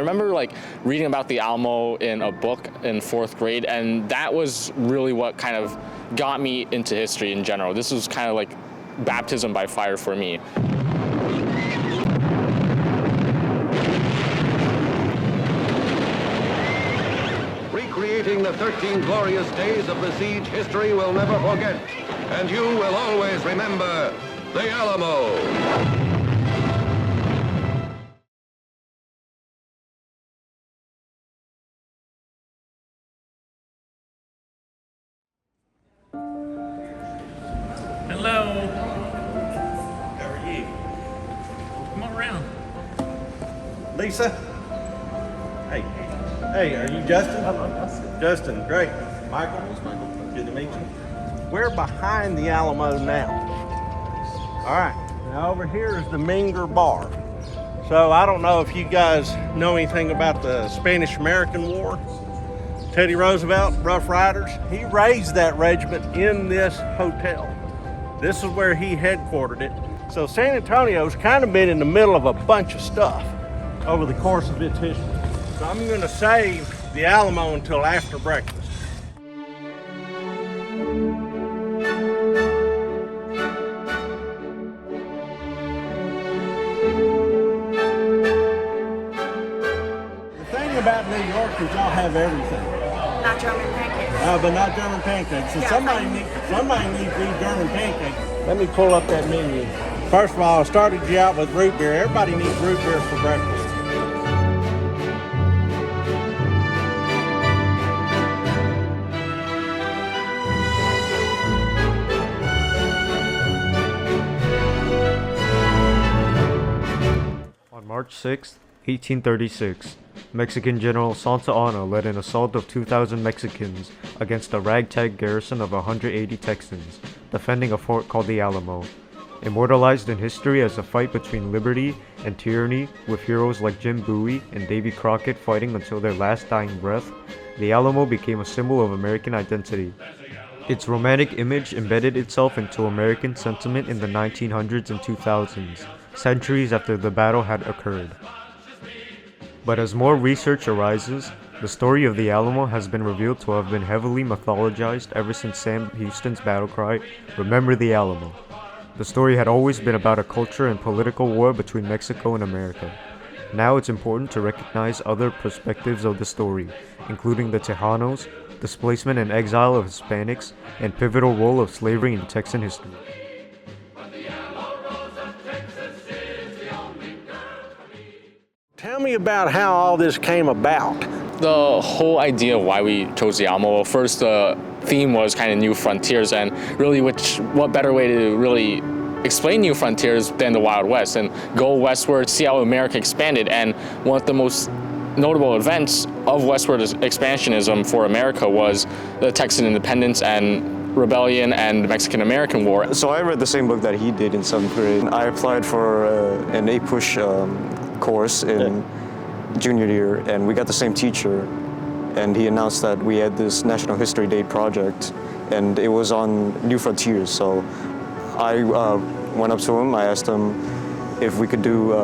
remember like reading about the Alamo in a book in 4th grade, and that was really what kind of got me into history in general. This was kind of like baptism by fire for me. Recreating the 13 glorious days of the siege history will never forget, and you will always remember the Alamo. Hello. How are you? Come on around. Lisa? Hey. Hey, are you Justin? Hello, Justin. Justin, great. Michael? Good to meet you. We're behind the Alamo now. All right, now over here is the Menger Bar. So I don't know if you guys know anything about the Spanish-American War. Teddy Roosevelt, Rough Riders, he raised that regiment in this hotel. This is where he headquartered it. So San Antonio's kind of been in the middle of a bunch of stuff over the course of its history. So I'm gonna save the Alamo until after breakfast. The thing about New York is y'all have everything. Not German pancakes. But not German pancakes. So Yeah, somebody needs these German pancakes. Let me pull up that menu. First of all, I started you out with root beer. Everybody needs root beer for breakfast. On March 6, 1836, Mexican General Santa Anna led an assault of 2,000 Mexicans against a ragtag garrison of 180 Texans, defending a fort called the Alamo. Immortalized in history as a fight between liberty and tyranny, with heroes like Jim Bowie and Davy Crockett fighting until their last dying breath, the Alamo became a symbol of American identity. Its romantic image embedded itself into American sentiment in the 1900s and 2000s, centuries after the battle had occurred. But as more research arises, the story of the Alamo has been revealed to have been heavily mythologized ever since Sam Houston's battle cry, "Remember the Alamo." The story had always been about a culture and political war between Mexico and America. Now it's important to recognize other perspectives of the story, including the Tejanos, displacement and exile of Hispanics, and pivotal role of slavery in Texan history. Tell me about how all this came about. The whole idea of why we chose the Alamo, well, first the theme was kind of new frontiers, and really what better way to really explain new frontiers than the Wild West and go westward, see how America expanded. And one of the most notable events of westward expansionism for America was the Texan independence and rebellion and the Mexican-American War. So I read the same book that he did in 7th grade. I applied for an APUSH course in junior year, and we got the same teacher, and he announced that we had this National History Day project, and it was on New Frontiers. So I went up to him, I asked him if we could do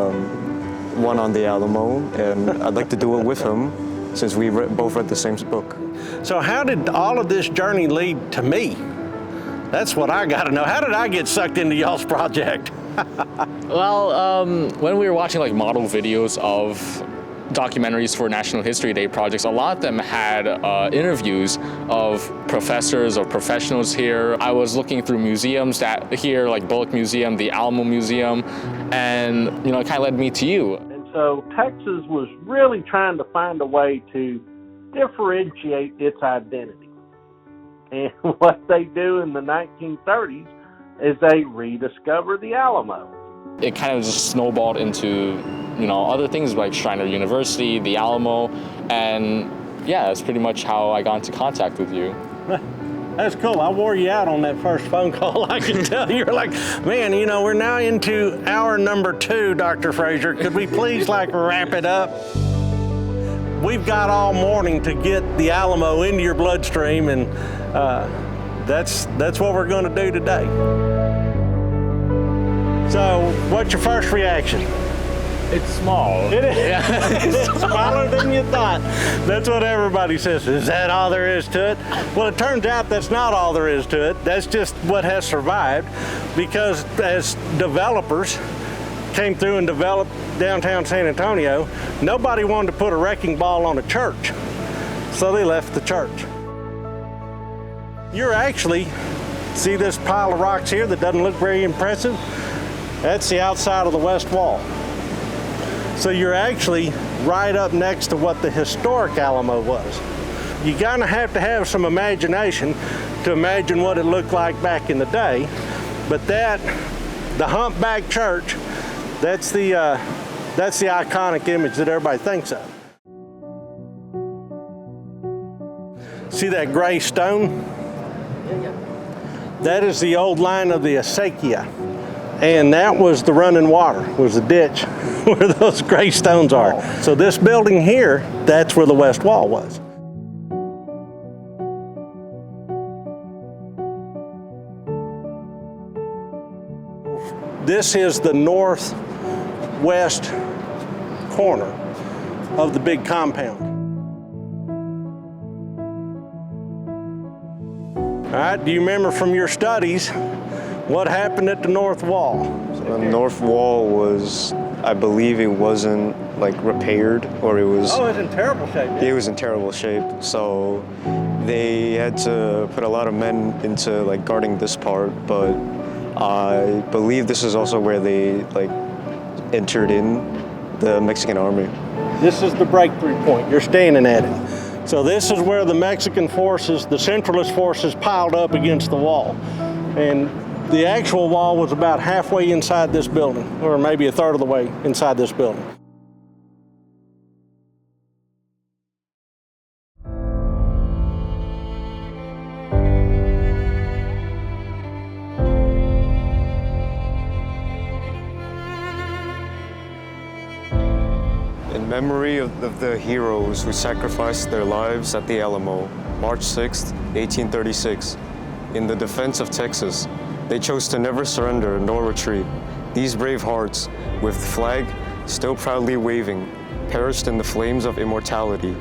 one on the Alamo, and I'd like to do it with him since we both read the same book. So how did all of this journey lead to me? That's what I gotta know. How did I get sucked into y'all's project? Well, when we were watching like model videos of documentaries for National History Day projects, a lot of them had interviews of professors or professionals here. I was looking through museums that here, like Bullock Museum, the Alamo Museum, and it kind of led me to you. And so Texas was really trying to find a way to differentiate its identity. And what they do in the 1930s is they rediscover the Alamo. It kind of just snowballed into other things like Schreiner University, the Alamo, and yeah, that's pretty much how I got into contact with you. That's cool. I wore you out on that first phone call. I can tell you're like, man, we're now into hour number 2, Dr. Frazier. Could we please wrap it up? We've got all morning to get the Alamo into your bloodstream, and that's what we're going to do today. So, what's your first reaction? It's small. It is. It's smaller than you thought. That's what everybody says. Is that all there is to it? Well, it turns out that's not all there is to it. That's just what has survived, because as developers came through and developed downtown San Antonio, nobody wanted to put a wrecking ball on a church, so they left the church. You're actually, see this pile of rocks here that doesn't look very impressive? That's the outside of the west wall. So you're actually right up next to what the historic Alamo was. You kind of have to have some imagination to imagine what it looked like back in the day. But the humpback church, that's the iconic image that everybody thinks of. See that gray stone? That is the old line of the acequia. And that was the running water, was the ditch where those gray stones are. So this building here, that's where the west wall was. This is the northwest corner of the big compound. All right, do you remember from your studies what happened at the north wall? The north wall was, I believe it wasn't like repaired, or it was... Oh, it's in terrible shape. It was in terrible shape, so they had to put a lot of men into like guarding this part, but I believe this is also where they like entered in the Mexican army. This is the breakthrough point. You're standing at it. So this is where the Mexican forces, the centralist forces, piled up against the wall. And the actual wall was about halfway inside this building, or maybe a third of the way inside this building. In memory of the heroes who sacrificed their lives at the Alamo, March 6, 1836, in the defense of Texas, they chose to never surrender nor retreat. These brave hearts, with the flag still proudly waving, perished in the flames of immortality,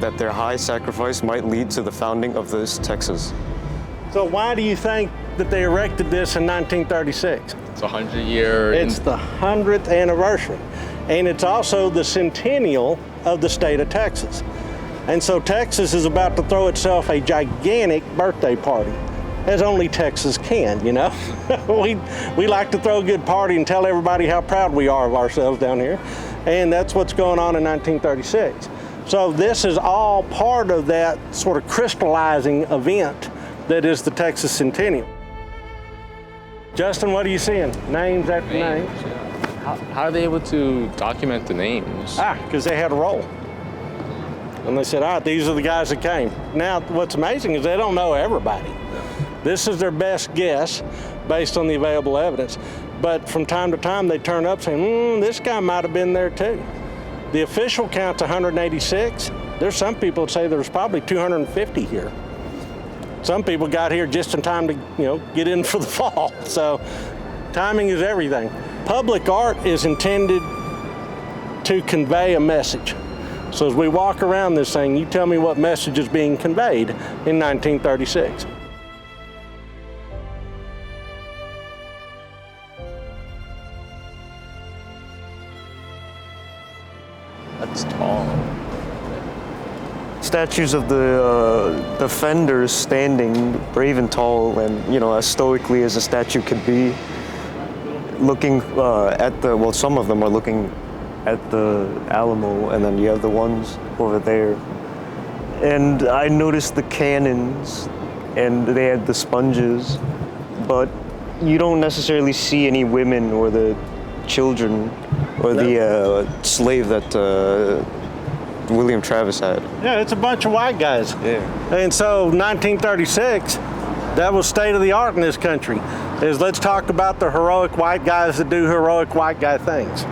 that their high sacrifice might lead to the founding of this Texas. So why do you think that they erected this in 1936? It's a 100-year. It's the 100th anniversary. And it's also the centennial of the state of Texas. And so Texas is about to throw itself a gigantic birthday party, as only Texas can, you know? we like to throw a good party and tell everybody how proud we are of ourselves down here. And that's what's going on in 1936. So this is all part of that sort of crystallizing event that is the Texas Centennial. Justin, what are you seeing? Names after names. How are they able to document the names? Because they had a roll. And they said, all right, these are the guys that came. Now, what's amazing is they don't know everybody. This is their best guess based on the available evidence. But from time to time, they turn up saying, this guy might have been there too. The official count's 186. There's some people that say there's probably 250 here. Some people got here just in time to, get in for the fall. So timing is everything. Public art is intended to convey a message. So as we walk around this thing, you tell me what message is being conveyed in 1936. That's tall. Statues of the defenders standing brave and tall, and as stoically as a statue could be, looking some of them are looking at the Alamo, and then you have the ones over there. And I noticed the cannons, and they had the sponges, but you don't necessarily see any women or the children or the slave that William Travis had. Yeah, it's a bunch of white guys. Yeah. And so 1936, that was state of the art in this country, is let's talk about the heroic white guys that do heroic white guy things.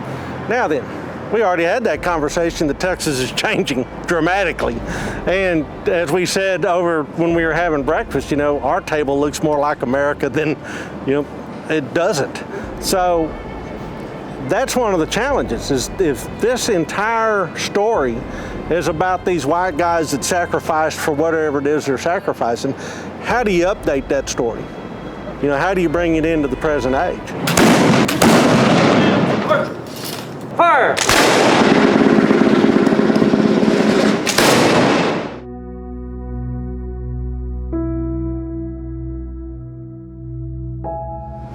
Now then, we already had that conversation that Texas is changing dramatically. And as we said over when we were having breakfast, our table looks more like America than, it doesn't. So that's one of the challenges, is if this entire story is about these white guys that sacrificed for whatever it is they're sacrificing, how do you update that story? You know, how do you bring it into the present age? Fire!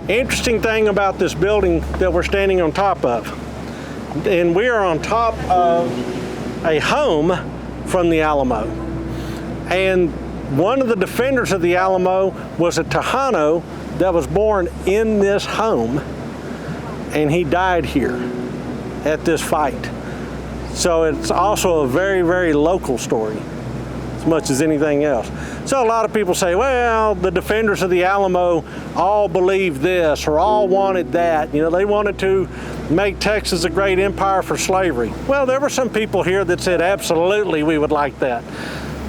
Interesting thing about this building that we're standing on top of, and we are on top of a home from the Alamo. And one of the defenders of the Alamo was a Tejano that was born in this home, and he died here at this fight. So it's also a very, very local story, as much as anything else. So a lot of people say, well, the defenders of the Alamo all believed this or all wanted that. You know, they wanted to make Texas a great empire for slavery. Well, there were some people here that said, absolutely, we would like that.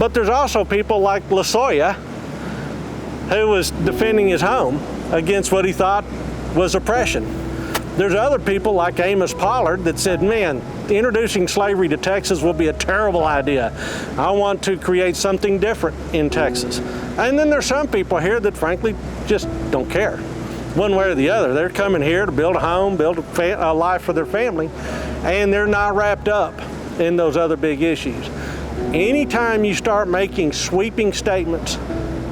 But there's also people like Lozoya, who was defending his home against what he thought was oppression. There's other people like Amos Pollard that said, man, introducing slavery to Texas will be a terrible idea. I want to create something different in Texas. And then there's some people here that frankly just don't care, one way or the other. They're coming here to build a home, build a life for their family, and they're not wrapped up in those other big issues. Anytime you start making sweeping statements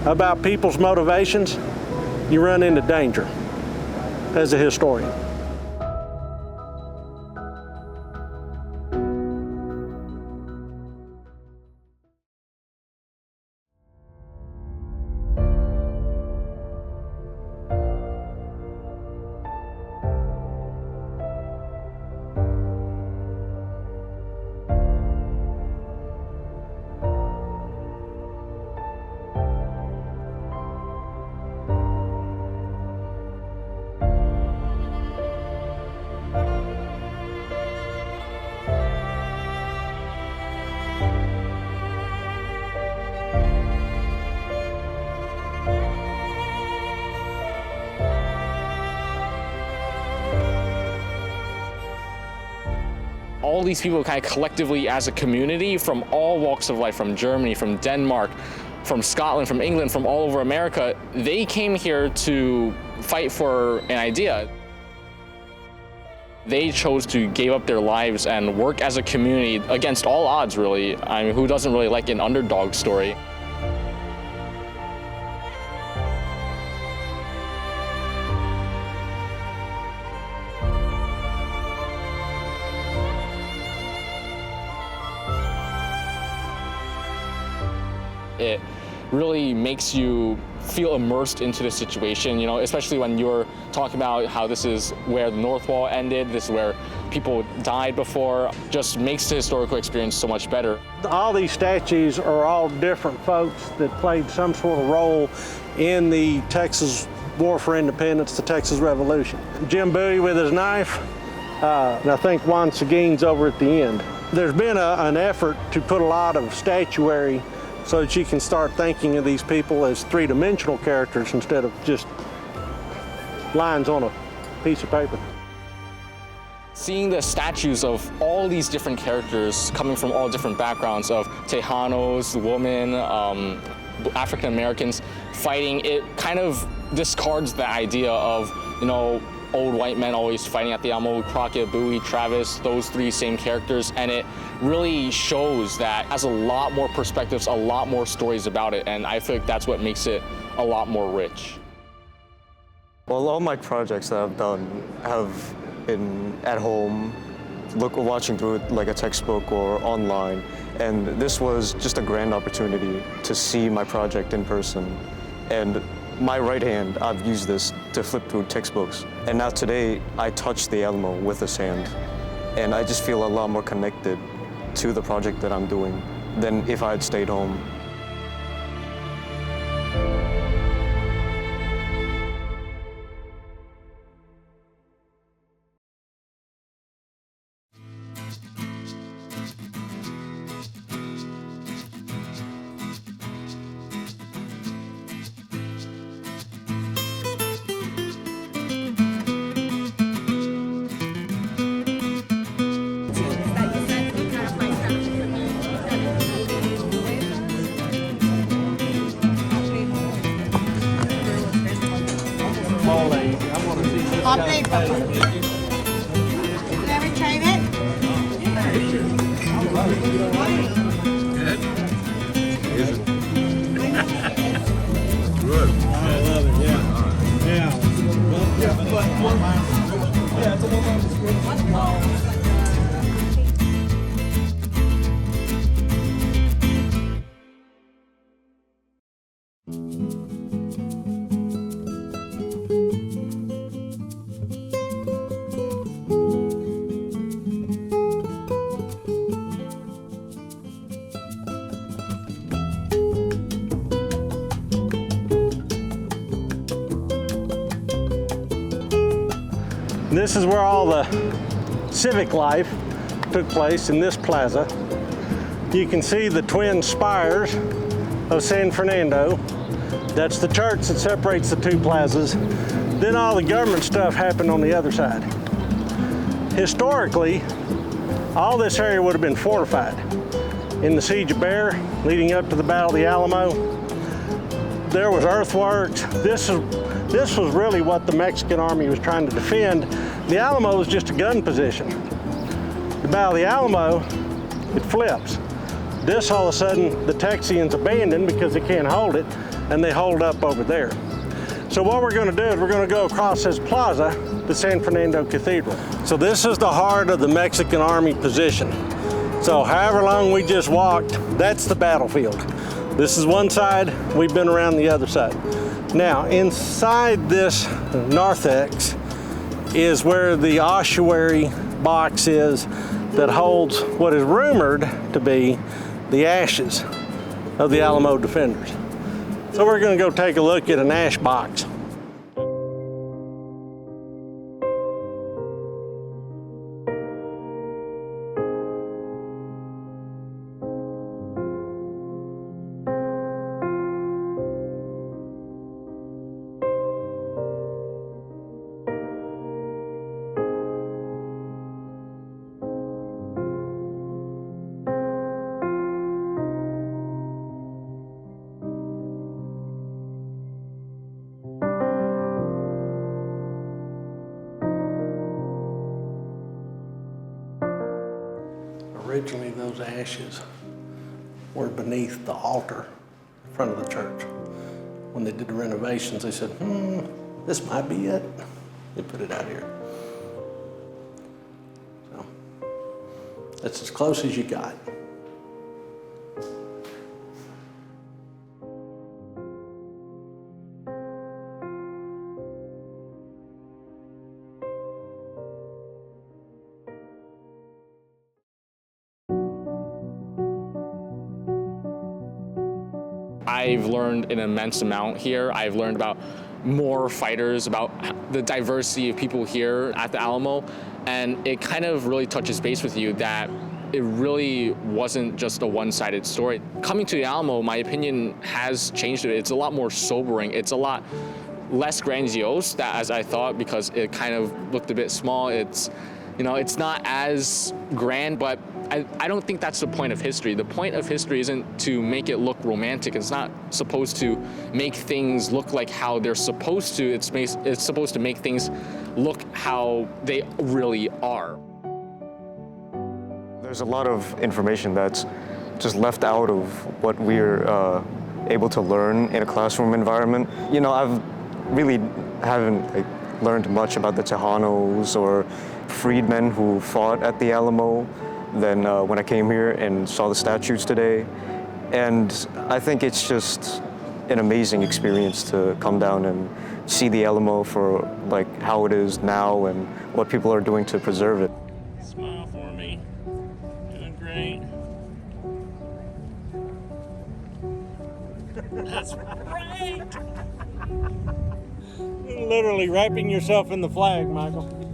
about people's motivations, you run into danger as a historian. All these people kind of collectively as a community from all walks of life, from Germany, from Denmark, from Scotland, from England, from all over America, they came here to fight for an idea. They chose to give up their lives and work as a community against all odds, really. I mean, who doesn't really like an underdog story? It really makes you feel immersed into the situation, you know, especially when you're talking about how this is where the North Wall ended, this is where people died before. Just makes the historical experience so much better. All these statues are all different folks that played some sort of role in the Texas War for Independence, the Texas Revolution. Jim Bowie with his knife, and I think Juan Seguin's over at the end. There's been an effort to put a lot of statuary so that you can start thinking of these people as three-dimensional characters instead of just lines on a piece of paper. Seeing the statues of all these different characters coming from all different backgrounds of Tejanos, women, African Americans fighting, it kind of discards the idea of, you know, old white men always fighting at the Alamo, Crockett, Bowie, Travis, those three same characters, and it really shows that has a lot more perspectives, a lot more stories about it, and I feel like that's what makes it a lot more rich. Well, all my projects that I've done have been at home, watching through it like a textbook or online, and this was just a grand opportunity to see my project in person. And my right hand, I've used this to flip through textbooks. And now today, I touch the Alamo with this hand. And I just feel a lot more connected to the project that I'm doing than if I had stayed home. people. You ever tried it? Good. I love it, yeah. Yeah. This is where all the civic life took place, in this plaza. You can see the twin spires of San Fernando. That's the church that separates the two plazas. Then all the government stuff happened on the other side. Historically, all this area would have been fortified. In the Siege of Bear, leading up to the Battle of the Alamo, there was earthworks. This was really what the Mexican army was trying to defend. The Alamo was just a gun position. The Battle of the Alamo, it flips. This, all of a sudden, the Texians abandon because they can't hold it, and they hold up over there. So what we're going to do is we're going to go across this plaza to San Fernando Cathedral. So this is the heart of the Mexican army position. So however long we just walked, that's the battlefield. This is one side, we've been around the other side. Now, inside this narthex is where the ossuary box is that holds what is rumored to be the ashes of the Alamo defenders. So we're going to go take a look at an ash box. Originally, those ashes were beneath the altar in front of the church. When they did the renovations, they said, this might be it. They put it out here. So that's as close as you got. I've learned an immense amount here. I've learned about more fighters, about the diversity of people here at the Alamo, and it kind of really touches base with you that it really wasn't just a one-sided story. Coming to the Alamo, my opinion has changed it. It's a lot more sobering. It's a lot less grandiose as I thought, because it kind of looked a bit small. It's, you know, it's not as grand, but I don't think that's the point of history. The point of history isn't to make it look romantic. It's not supposed to make things look like how they're supposed to. It's supposed to make things look how they really are. There's a lot of information that's just left out of what we're able to learn in a classroom environment. You know, I've really haven't learned much about the Tejanos or freedmen who fought at the Alamo than when I came here and saw the statues today. And I think it's just an amazing experience to come down and see the Alamo for like how it is now and what people are doing to preserve it. Smile for me. Doing great. That's right. You're literally wrapping yourself in the flag, Michael.